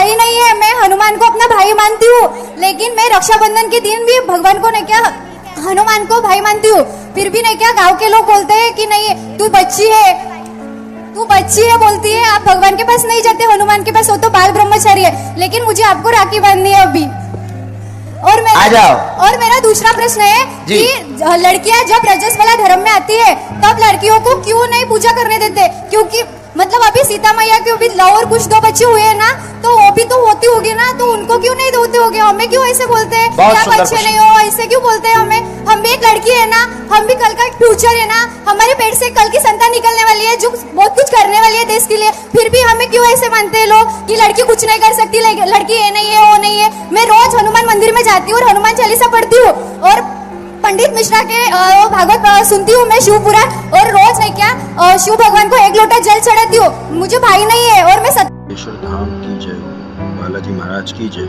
भाई नहीं है, मैं हनुमान को अपना भाई मानती हूँ, लेकिन मैं रक्षाबंधन के दिन भी भगवान को नहीं क्या हनुमान को भाई मानती हूँ। फिर भी नहीं क्या गांव के लोग बोलते हैं कि नहीं तू बच्ची है बोलती है, आप भगवान के पास नहीं जाते, हनुमान के पास, वो तो बाल ब्रह्मचारी है, लेकिन मुझे आपको राखी बांधनी है अभी। और मेरा दूसरा प्रश्न है कि लड़कियां जब रजस्वला धर्म में आती है तब लड़कियों को क्यों नहीं पूजा करने देते? क्योंकि मतलब अभी सीता मैया के भी लव और कुछ 2 बच्चे हुए हैं ना, तो वो भी तो होती होगी ना, तो उनको क्यों नहीं होते होगे? हमें क्यों ऐसे बोलते हैं क्या बच्चे नहीं हो, ऐसे क्यों बोलते हैं हमें? हम भी एक लड़की है ना, हम भी कल का फ्यूचर है ना, हमारे पेट से कल की संतान निकलने वाली है जो बहुत कुछ करने वाली है देश के लिए। फिर भी हमें क्यों ऐसे मानते हैं लोग कि लड़की कुछ नहीं कर सकती, लड़की ये नहीं है वो नहीं है। मैं रोज हनुमान मंदिर में जाती हूँ और हनुमान चालीसा पढ़ती हूँ और पंडित मिश्रा के भागवत सुनती हूँ मैं शिवपुराण, और रोज नहीं क्या शिव भगवान को 1 लोटा जल चढ़ाती हूँ। मुझे भाई नहीं है और मैं धाम की जय, बालाजी महाराज की जय।